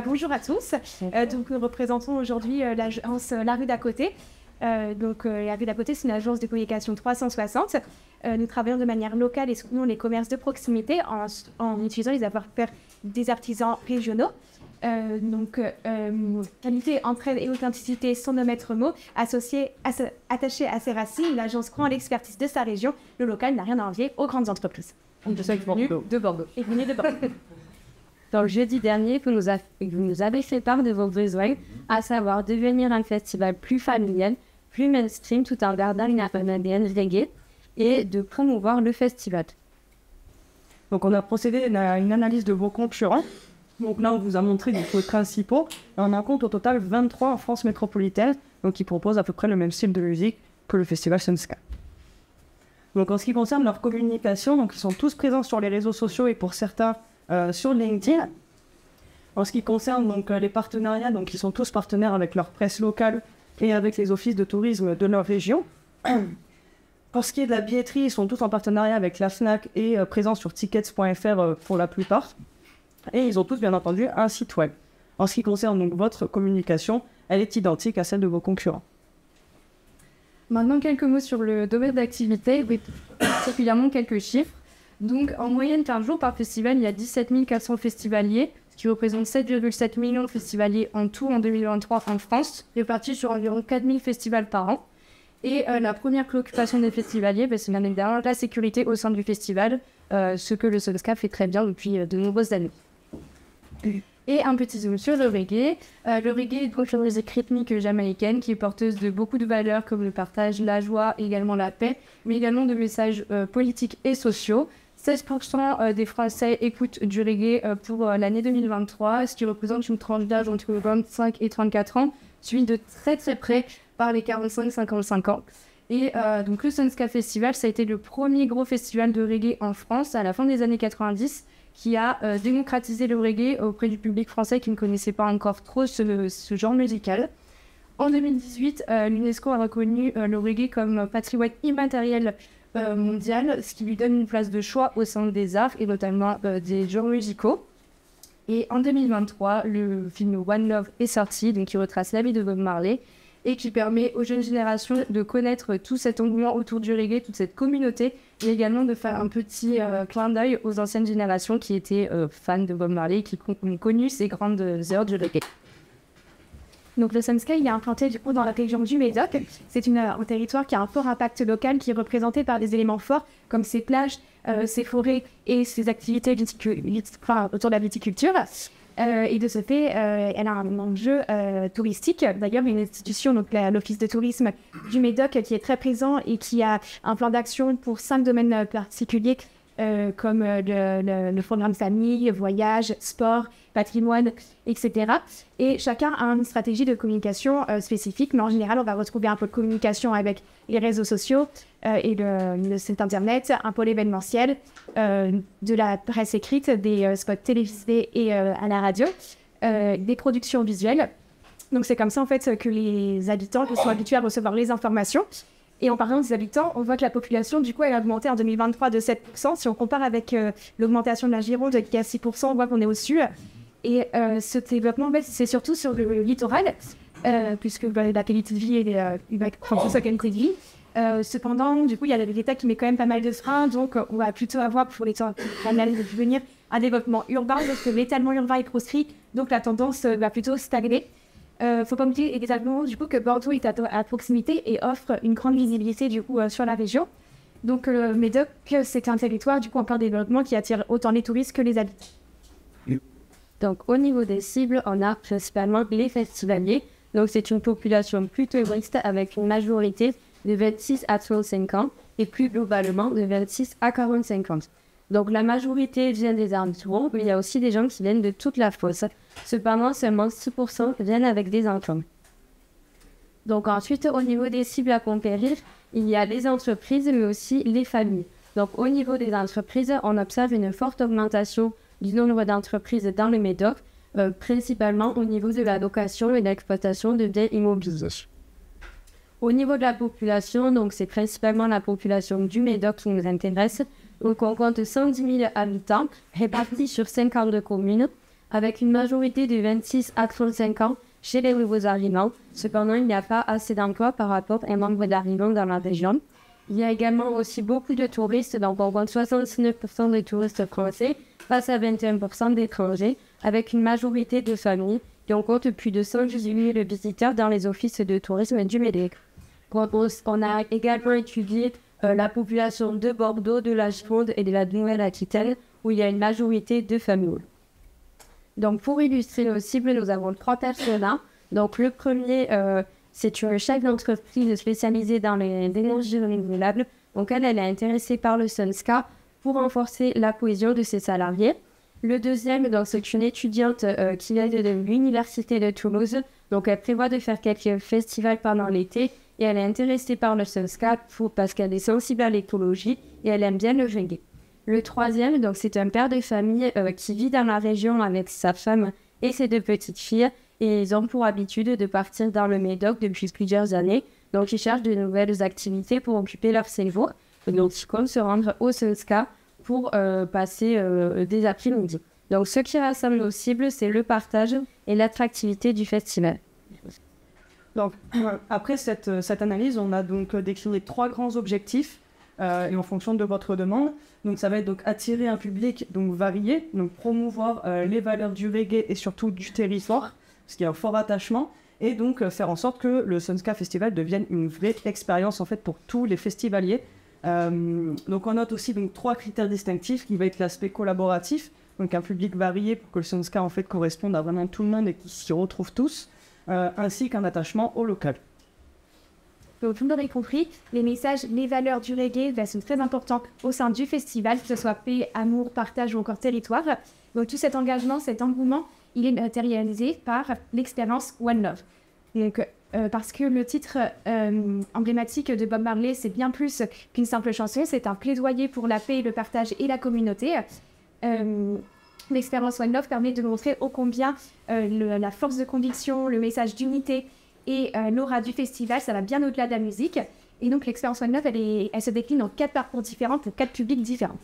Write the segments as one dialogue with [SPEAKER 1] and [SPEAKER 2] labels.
[SPEAKER 1] Bonjour à tous. Donc, nous représentons aujourd'hui l'agence La Rue d'à côté. La Rue d'à côté, c'est une agence de communication 360. Nous travaillons de manière locale et soutenons les commerces de proximité en utilisant les savoir-faire des artisans régionaux. Qualité, entraide et authenticité sont nos maîtres mots. Attachés à ses racines, l'agence croit en l'expertise de sa région. Le local n'a rien à envier aux grandes entreprises.
[SPEAKER 2] De Bordeaux.
[SPEAKER 1] Et venu de Bordeaux.
[SPEAKER 2] Donc, jeudi dernier, vous nous avez fait part de vos besoins, à savoir devenir un festival plus familial, plus mainstream, tout en gardant une ADN reggae, et de promouvoir le festival.
[SPEAKER 3] Donc, on a procédé à une analyse de vos concurrents. Donc là, on vous a montré les points principaux. Et on en compte au total 23 en France métropolitaine, donc qui proposent à peu près le même style de musique que le festival Sunska. Donc, en ce qui concerne leur communication, donc ils sont tous présents sur les réseaux sociaux et pour certains sur LinkedIn. En ce qui concerne donc les partenariats, donc ils sont tous partenaires avec leur presse locale et avec les offices de tourisme de leur région. Pour ce qui est de la billetterie, ils sont tous en partenariat avec la Fnac et présents sur tickets.fr pour la plupart. Et ils ont tous bien entendu un site web. En ce qui concerne donc votre communication, elle est identique à celle de vos concurrents.
[SPEAKER 4] Maintenant, quelques mots sur le domaine d'activité, particulièrement quelques chiffres. Donc, en moyenne par jour par festival, il y a 17 400 festivaliers, ce qui représente 7,7 millions de festivaliers en tout en 2023 en France, répartis sur environ 4 000 festivals par an. Et la première préoccupation des festivaliers, c'est bien évidemment la sécurité au sein du festival, ce que le Sunska fait très bien depuis de nombreuses années. Et un petit zoom sur le reggae. Le reggae est une musique rythmique jamaïcaine qui est porteuse de beaucoup de valeurs comme le partage, la joie, également la paix, mais également de messages politiques et sociaux. 16% des Français écoutent du reggae pour l'année 2023, ce qui représente une tranche d'âge entre 25 et 34 ans, suivi de très très près par les 45-55 ans. Et donc le Sunska Festival, ça a été le premier gros festival de reggae en France à la fin des années 90, qui a démocratisé le reggae auprès du public français qui ne connaissait pas encore trop ce genre musical. En 2018, l'UNESCO a reconnu le reggae comme patrimoine immatériel mondial, ce qui lui donne une place de choix au sein des arts et notamment des genres musicaux. Et en 2023, le film One Love est sorti, donc qui retrace la vie de Bob Marley et qui permet aux jeunes générations de connaître tout cet engouement autour du reggae, toute cette communauté, et également de faire un petit clin d'œil aux anciennes générations qui étaient fans de Bob Marley et qui ont connu ces grandes heures du reggae.
[SPEAKER 1] Donc le Sunska, il est implanté du coup dans la région du Médoc. C'est un territoire qui a un fort impact local, qui est représenté par des éléments forts comme ses plages, ses forêts et ses activités autour de la viticulture. Et de ce fait, elle a un enjeu touristique. D'ailleurs, il y a une institution, donc l'Office de tourisme du Médoc, qui est très présent et qui a un plan d'action pour 5 domaines particuliers, comme le programme famille, voyage, sport, patrimoine, etc. Et chacun a une stratégie de communication spécifique, mais en général, on va retrouver un peu de communication avec les réseaux sociaux et le site internet, un pôle événementiel, de la presse écrite, des spots télévisés et à la radio, des productions visuelles. Donc c'est comme ça en fait que les habitants sont habitués à recevoir les informations. Et en parlant des habitants, on voit que la population, du coup, elle a augmenté en 2023 de 7%. Si on compare avec l'augmentation de la Gironde, qui est à 6%, on voit qu'on est au-dessus. Et ce développement, en fait, c'est surtout sur le littoral, puisque la qualité de vie est sa qualité de vie. Cependant, du coup, il y a l'État qui met quand même pas mal de freins. Donc, on va plutôt avoir, pour les années de devenir, un développement urbain, parce que l'étalement urbain est proscrit. Donc, la tendance va plutôt stagner. Faut pas oublier également du coup que Bordeaux est à proximité et offre une grande visibilité du coup sur la région. Donc le Médoc, c'est un territoire du coup en plein développement qui attire autant les touristes que les habitants.
[SPEAKER 2] Donc au niveau des cibles, on a principalement les festivaliers. Donc c'est une population plutôt mixte avec une majorité de 26 à 35 ans et plus globalement de 26 à 45 ans. Donc la majorité vient des alentours, mais il y a aussi des gens qui viennent de toute la fosse. Cependant, seulement 6% viennent avec des enfants. Donc ensuite, au niveau des cibles à conquérir, il y a les entreprises, mais aussi les familles. Donc au niveau des entreprises, on observe une forte augmentation du nombre d'entreprises dans le Médoc, principalement au niveau de la location et de l'exploitation de biens immobiliers. Au niveau de la population, donc c'est principalement la population du Médoc qui nous intéresse. Donc on compte 110 000 habitants répartis sur 52 communes avec une majorité de 26 à 35 ans chez les nouveaux arrivants. Cependant, il n'y a pas assez d'emplois par rapport au nombre d'arrivants dans la région. Il y a également aussi beaucoup de touristes, donc on compte 69% des touristes français face à 21% d'étrangers, avec une majorité de familles et on compte plus de 118 000 visiteurs dans les offices de tourisme du Médoc. On a également étudié la population de Bordeaux, de la Gironde et de la Nouvelle-Aquitaine, où il y a une majorité de familles. Donc pour illustrer nos cibles, nous avons 3 personas. Donc le premier, c'est une chef d'entreprise spécialisée dans les énergies renouvelables. Donc elle est intéressée par le Sunska pour renforcer la cohésion de ses salariés. Le deuxième, donc, c'est une étudiante qui vient de l'université de Toulouse. Donc elle prévoit de faire quelques festivals pendant l'été et elle est intéressée par le Sunska parce qu'elle est sensible à l'écologie et elle aime bien le reggae. Le troisième, donc, c'est un père de famille qui vit dans la région avec sa femme et ses 2 petites filles. Et ils ont pour habitude de partir dans le Médoc depuis plusieurs années. Donc, ils cherchent de nouvelles activités pour occuper leur cerveau. Donc, ils comptent se rendre au Sunska pour passer des après-midi. Donc, ce qui rassemble nos cibles, c'est le partage et l'attractivité du festival.
[SPEAKER 3] Donc, après cette analyse, on a donc décliné 3 grands objectifs et en fonction de votre demande. Donc, ça va être donc attirer un public donc varié, donc promouvoir les valeurs du reggae et surtout du territoire, parce qu'il y a un fort attachement, et donc faire en sorte que le Sunska Festival devienne une vraie expérience en fait pour tous les festivaliers. Donc, on note aussi donc 3 critères distinctifs qui va être l'aspect collaboratif, donc un public varié pour que le Sunska en fait corresponde à vraiment tout le monde et qu'ils s'y retrouvent tous. Ainsi qu'un attachement au local.
[SPEAKER 1] Donc, vous l'aurez compris, les messages, les valeurs du reggae sont très importants au sein du festival, que ce soit paix, amour, partage ou encore territoire. Donc, tout cet engagement, cet engouement, il est matérialisé par l'expérience One Love. Donc, parce que le titre emblématique de Bob Marley, c'est bien plus qu'une simple chanson, c'est un plaidoyer pour la paix, le partage et la communauté. L'expérience One Love permet de montrer ô combien la force de conviction, le message d'unité et l'aura du festival, ça va bien au-delà de la musique. Et donc l'expérience One Love, elle se décline en 4 parcours différents pour 4 publics différents.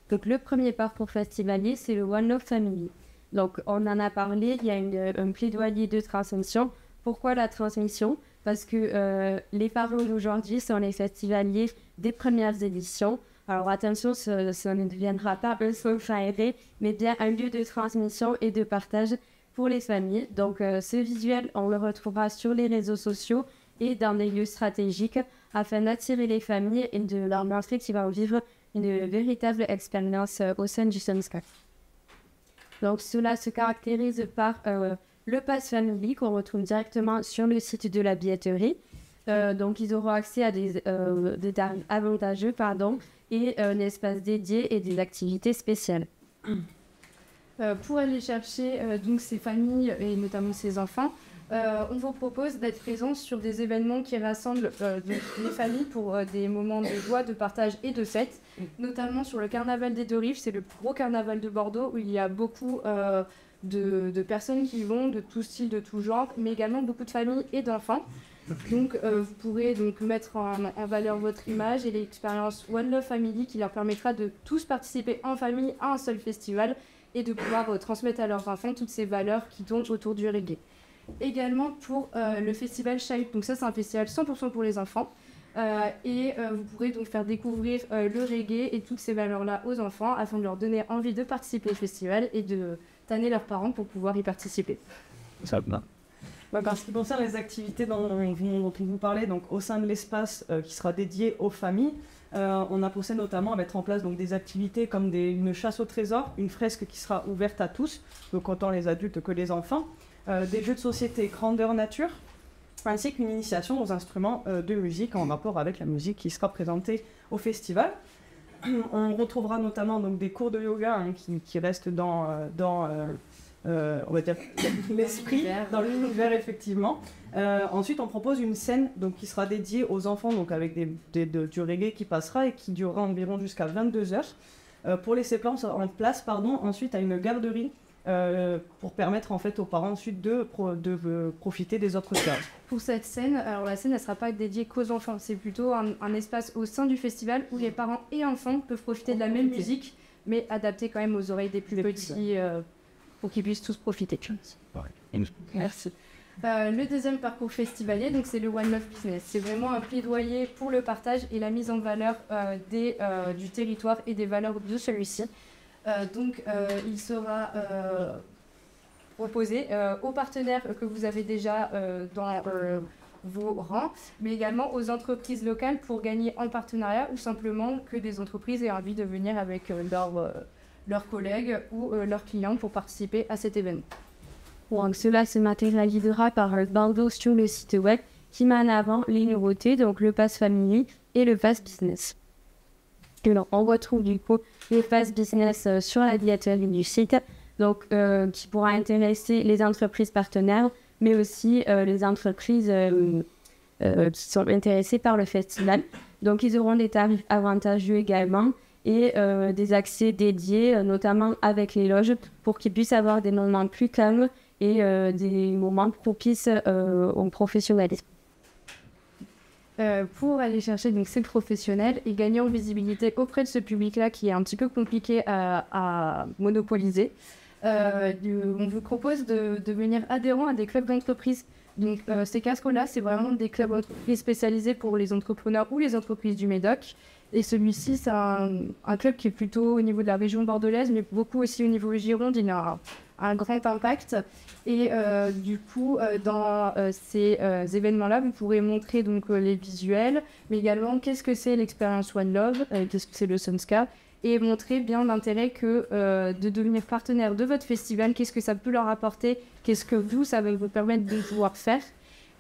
[SPEAKER 2] Donc le premier parcours festivalier, c'est le One Love Family. Donc on en a parlé, il y a un plaidoyer de transmission. Pourquoi la transmission? Parce que les parents d'aujourd'hui sont les festivaliers des premières éditions. Alors attention, ça ne deviendra pas un seul aéré, mais bien un lieu de transmission et de partage pour les familles. Donc ce visuel, on le retrouvera sur les réseaux sociaux et dans des lieux stratégiques afin d'attirer les familles et de leur montrer qu'ils vont vivre une véritable expérience au sein du Sunska. Donc cela se caractérise par le Pass Family qu'on retrouve directement sur le site de la billetterie. Donc ils auront accès à des tarifs avantageux, et un espace dédié et des activités spéciales.
[SPEAKER 4] Pour aller chercher donc ces familles et notamment ces enfants, on vous propose d'être présents sur des événements qui rassemblent les familles pour des moments de joie, de partage et de fête, notamment sur le carnaval des 2 rives. C'est le plus gros carnaval de Bordeaux où il y a beaucoup de personnes qui vont de tout style, de tout genre, mais également beaucoup de familles et d'enfants. Donc vous pourrez donc mettre en valeur votre image et l'expérience One Love Family qui leur permettra de tous participer en famille à un seul festival et de pouvoir transmettre à leurs enfants toutes ces valeurs qui tournent autour du reggae. Également pour le festival Child, donc ça c'est un festival 100% pour les enfants vous pourrez donc faire découvrir le reggae et toutes ces valeurs-là aux enfants afin de leur donner envie de participer au festival et de tanner leurs parents pour pouvoir y participer.
[SPEAKER 3] Ça va. Parce qui concerne les activités dont vous parlez, donc au sein de l'espace qui sera dédié aux familles, on a pensé notamment à mettre en place donc, des activités comme une chasse au trésor, une fresque qui sera ouverte à tous, donc autant les adultes que les enfants, des jeux de société grandeur nature, ainsi qu'une initiation aux instruments de musique en rapport avec la musique qui sera présentée au festival. On retrouvera notamment donc, des cours de yoga qui restent dans on va dire l'esprit, dans l'univers effectivement. Ensuite, on propose une scène donc, qui sera dédiée aux enfants, donc avec du reggae qui passera et qui durera environ jusqu'à 22h. Pour laisser place, ensuite à une garderie pour permettre en fait aux parents ensuite de profiter des autres classes.
[SPEAKER 4] Pour cette scène, alors la scène ne sera pas dédiée qu'aux enfants, c'est plutôt un espace au sein du festival où les parents et enfants peuvent profiter de la même musique, mais adaptée quand même aux oreilles des plus petits. pour qu'ils puissent tous profiter. Merci. Le deuxième parcours festivalier, donc c'est le One Love Business. C'est vraiment un plaidoyer pour le partage et la mise en valeur du territoire et des valeurs de celui-ci. Il sera proposé aux partenaires que vous avez déjà dans vos rangs, mais également aux entreprises locales pour gagner en partenariat ou simplement que des entreprises aient envie de venir avec leurs collègues ou leurs clients pour participer à cet événement.
[SPEAKER 2] Donc, cela se matérialisera par un bandeau sur le site web qui met en avant les nouveautés, donc le Pass Family et le Pass Business. Alors, on retrouve du coup les Pass Business sur la billetterie du site, donc qui pourra intéresser les entreprises partenaires, mais aussi les entreprises qui sont intéressées par le festival. Donc, ils auront des tarifs avantageux également et des accès dédiés, notamment avec les loges, pour qu'ils puissent avoir des moments plus calmes et des moments propices aux professionnalisme.
[SPEAKER 4] Pour aller chercher donc, ces professionnels et gagner en visibilité auprès de ce public-là qui est un petit peu compliqué à monopoliser, on vous propose de devenir adhérent à des clubs d'entreprise. Donc ces cascos-là, c'est vraiment des clubs d'entreprise spécialisés pour les entrepreneurs ou les entreprises du Médoc. Et celui-ci, c'est un club qui est plutôt au niveau de la région bordelaise, mais beaucoup aussi au niveau Gironde. Il a un grand impact. Et du coup, dans ces événements-là, vous pourrez montrer donc, les visuels, mais également qu'est-ce que c'est l'expérience One Love, qu'est-ce que c'est le Sunska, et montrer bien l'intérêt que de devenir partenaire de votre festival, qu'est-ce que ça peut leur apporter, qu'est-ce que vous, ça va vous permettre de pouvoir faire.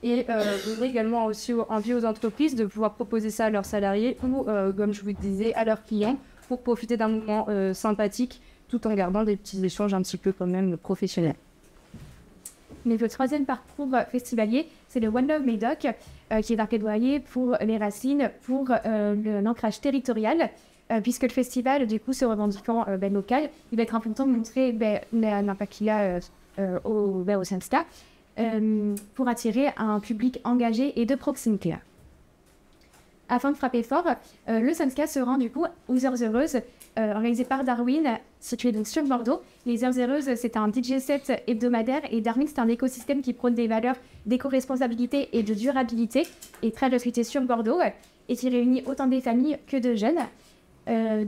[SPEAKER 4] Et donner également aussi envie aux entreprises de pouvoir proposer ça à leurs salariés ou, comme je vous le disais, à leurs clients pour profiter d'un moment sympathique tout en gardant des petits échanges un petit peu quand même professionnels.
[SPEAKER 1] Mais le troisième parcours festivalier, c'est le One Love Médoc, qui est un plaidoyer pour les racines, pour l'ancrage territorial, puisque le festival, du coup, se revendiquant local, il va être important de montrer l'impact qu'il a au Sunska, pour attirer un public engagé et de proximité. Afin de frapper fort, le Sunska se rend du coup aux Heures Heureuses, organisé par Darwin, situé donc sur Bordeaux. Les Heures Heureuses, c'est un DJ set hebdomadaire et Darwin, c'est un écosystème qui prône des valeurs d'éco-responsabilité et de durabilité et très recruté sur Bordeaux et qui réunit autant des familles que de jeunes.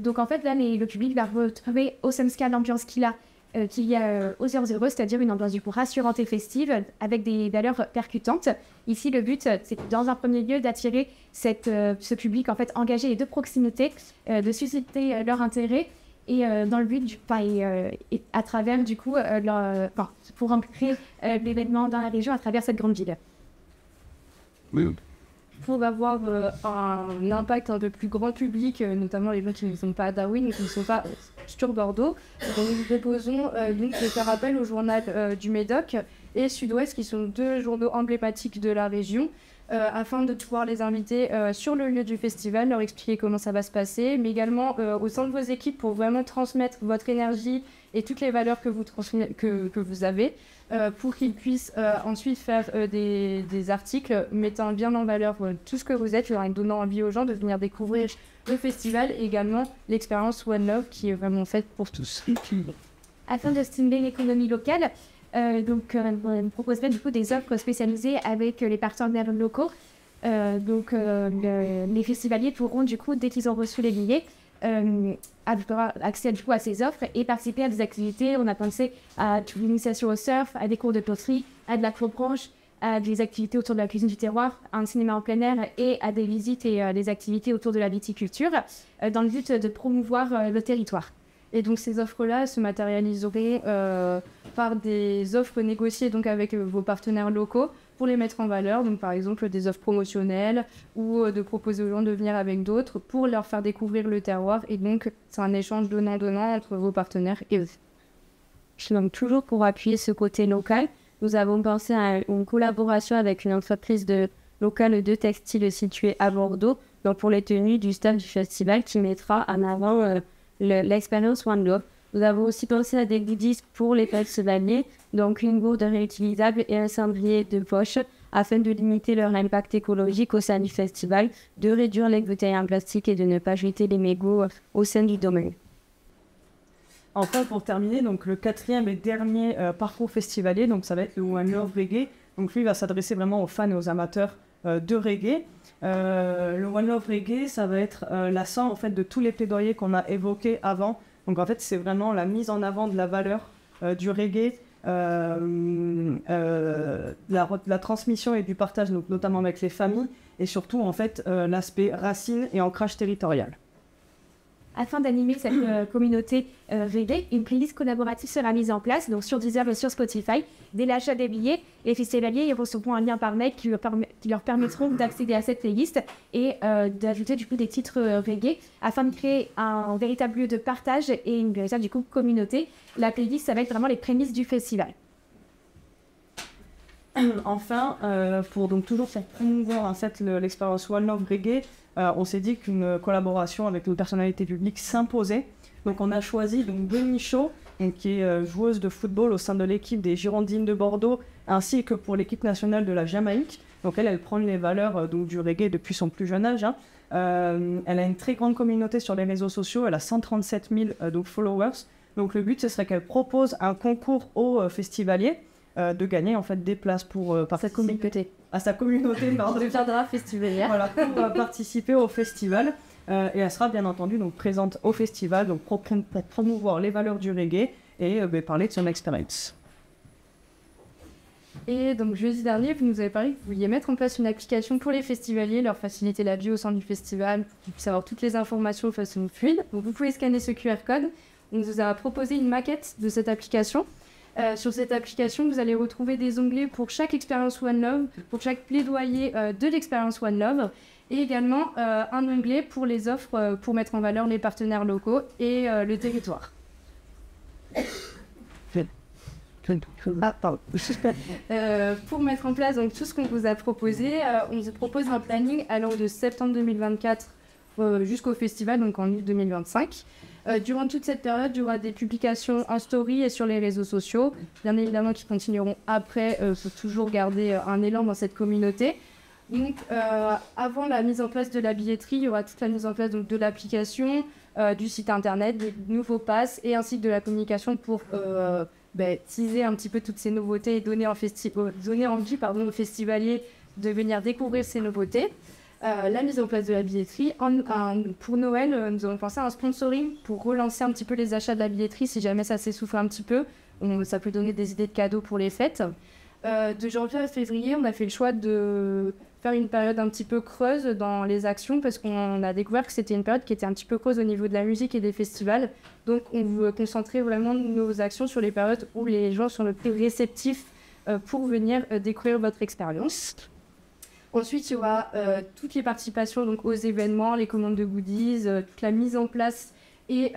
[SPEAKER 1] Donc en fait, là, le public va retrouver au Sunska l'ambiance qu'il y a aux Heures Heureuses, c'est-à-dire une ambiance du coup rassurante et festive avec des valeurs percutantes. Ici, le but, c'est dans un premier lieu d'attirer ce public en fait engagé et de proximité, de susciter leur intérêt et dans le but et à travers du coup pour ancrer l'événement dans la région à travers cette grande ville.
[SPEAKER 3] Oui.
[SPEAKER 4] Pour avoir un impact un peu plus grand public, notamment les gens qui ne sont pas à Darwin, qui ne sont pas sur Bordeaux, nous vous proposons donc de faire appel au journal du Médoc et Sud-Ouest, qui sont deux journaux emblématiques de la région, afin de pouvoir les inviter sur le lieu du festival, leur expliquer comment ça va se passer, mais également au sein de vos équipes pour vraiment transmettre votre énergie et toutes les valeurs que vous avez, pour qu'ils puissent ensuite faire des articles mettant bien en valeur tout ce que vous êtes, en donnant envie aux gens de venir découvrir le festival et également l'expérience One Love qui est vraiment faite pour tous.
[SPEAKER 1] Afin de stimuler l'économie locale, on proposerait du coup des offres spécialisées avec les partenaires locaux. Les festivaliers pourront du coup, dès qu'ils ont reçu les billets, avoir accès du coup, à ces offres et participer à des activités. On a pensé à l'initiation au surf, à des cours de poterie, à de l'acrobranche, à des activités autour de la cuisine du terroir, à un cinéma en plein air et à des visites et des activités autour de la viticulture, dans le but de promouvoir le territoire. Et donc ces offres-là se matérialiseront par des offres négociées donc, avec vos partenaires locaux pour les mettre en valeur, donc par exemple des offres promotionnelles ou de proposer aux gens de venir avec d'autres pour leur faire découvrir le terroir. Et donc c'est un échange donnant-donnant entre vos partenaires et eux.
[SPEAKER 2] Donc toujours pour appuyer ce côté local, nous avons pensé à une collaboration avec une entreprise locale de textile située à Bordeaux, donc pour les tenues du staff du festival qui mettra en avant l'expérience One Love. Nous avons aussi pensé à des goodies pour les festivaliers, donc une gourde réutilisable et un cendrier de poche, afin de limiter leur impact écologique au sein du festival, de réduire les bouteilles en plastique et de ne pas jeter les mégots au sein du domaine.
[SPEAKER 3] Enfin, pour terminer, donc le quatrième et dernier parcours festivalier, donc ça va être le One Love Reggae. Donc lui va s'adresser vraiment aux fans et aux amateurs de reggae. Le One Love Reggae, ça va être la somme en fait de tous les plaidoyers qu'on a évoqués avant. Donc en fait, c'est vraiment la mise en avant de la valeur du reggae, la transmission et du partage, donc notamment avec les familles, et surtout en fait l'aspect racine et ancrage territorial.
[SPEAKER 1] Afin d'animer cette communauté reggae, une playlist collaborative sera mise en place, donc sur Deezer et sur Spotify. Dès l'achat des billets, les festivaliers ils recevront un lien par mail qui leur permettront d'accéder à cette playlist et d'ajouter du coup des titres reggae afin de créer un véritable lieu de partage et une véritable du coup communauté. La playlist, ça va être vraiment les prémices du festival.
[SPEAKER 3] Enfin, pour donc toujours faire promouvoir en fait l'expérience One Love Reggae, on s'est dit qu'une collaboration avec une personnalité publique s'imposait. Donc on a choisi donc Denis Shaw, qui est joueuse de football au sein de l'équipe des Girondines de Bordeaux, ainsi que pour l'équipe nationale de la Jamaïque. Donc elle prend les valeurs donc, du reggae depuis son plus jeune âge. Elle a une très grande communauté sur les réseaux sociaux, elle a 137 000 donc, followers. Donc le but, ce serait qu'elle propose un concours aux festivaliers de gagner en fait des places pour participer à sa communauté, pardon,
[SPEAKER 4] deviendra festivalière.
[SPEAKER 3] voilà, pour participer au festival. Et elle sera bien entendu donc présente au festival donc pour promouvoir les valeurs du reggae et parler de son expérience.
[SPEAKER 4] Et donc jeudi dernier, vous nous avez parlé que vous vouliez mettre en place une application pour les festivaliers, leur faciliter la vie au sein du festival, pour qu'ils puissent avoir toutes les informations de façon fluide. Donc vous pouvez scanner ce QR code. On vous a proposé une maquette de cette application. Sur cette application, vous allez retrouver des onglets pour chaque expérience One Love, pour chaque plaidoyer de l'expérience One Love, et également un onglet pour les offres pour mettre en valeur les partenaires locaux et le territoire. Pour mettre en place donc, tout ce qu'on vous a proposé, on vous propose un planning allant de septembre 2024 jusqu'au festival, donc en août 2025. Durant toute cette période, il y aura des publications en story et sur les réseaux sociaux, bien évidemment qui continueront après, pour toujours garder un élan dans cette communauté. Donc, avant la mise en place de la billetterie, il y aura toute la mise en place donc, de l'application, du site internet, des nouveaux passes et ainsi que de la communication pour teaser un petit peu toutes ces nouveautés et donner envie aux festivaliers de venir découvrir ces nouveautés. La mise en place de la billetterie. Pour Noël, nous avons pensé à un sponsoring pour relancer un petit peu les achats de la billetterie si jamais ça s'essouffle un petit peu. Ça peut donner des idées de cadeaux pour les fêtes. De janvier à février, on a fait le choix de faire une période un petit peu creuse dans les actions parce qu'on a découvert que c'était une période qui était un petit peu creuse au niveau de la musique et des festivals. Donc on veut concentrer vraiment nos actions sur les périodes où les gens sont le plus réceptifs pour venir découvrir votre expérience. Ensuite, il y aura toutes les participations donc, aux événements, les commandes de goodies, toute la mise en place et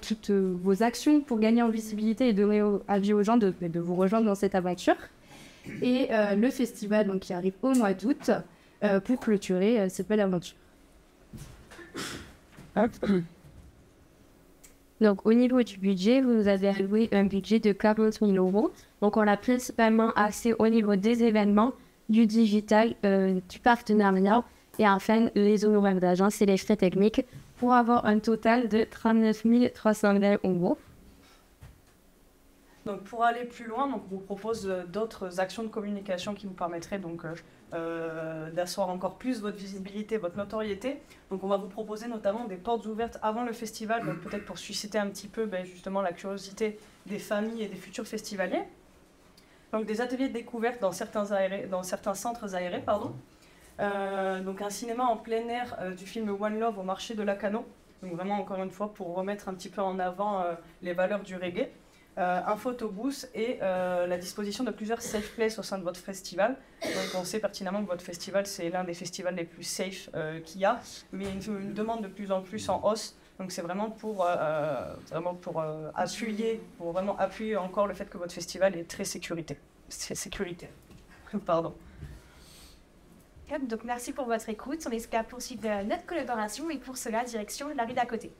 [SPEAKER 4] toutes vos actions pour gagner en visibilité et donner avis aux gens de vous rejoindre dans cette aventure. Et le festival donc, qui arrive au mois d'août pour clôturer cette belle aventure.
[SPEAKER 2] Donc, au niveau du budget, vous avez alloué un budget de 40 000 €. Donc, on a principalement accès au niveau des événements, du digital, du partenariat et enfin les honoraires d'agence et les frais techniques pour avoir un total de 39 320 €.
[SPEAKER 3] Donc pour aller plus loin, donc, on vous propose d'autres actions de communication qui vous permettraient donc, d'asseoir encore plus votre visibilité, votre notoriété. Donc on va vous proposer notamment des portes ouvertes avant le festival, donc peut-être pour susciter un petit peu justement la curiosité des familles et des futurs festivaliers. Donc des ateliers de découverte dans certains centres aérés. Donc un cinéma en plein air du film One Love au marché de Lacanau. Donc vraiment encore une fois pour remettre un petit peu en avant les valeurs du reggae. Un photobooth et la disposition de plusieurs safe places au sein de votre festival. Donc on sait pertinemment que votre festival c'est l'un des festivals les plus safe qu'il y a, mais une demande de plus en plus en hausse. Donc c'est vraiment pour appuyer encore le fait que votre festival est très sécuritaire. Pardon.
[SPEAKER 1] Donc merci pour votre écoute. On espère poursuivre notre collaboration et pour cela, direction la rue d'à côté.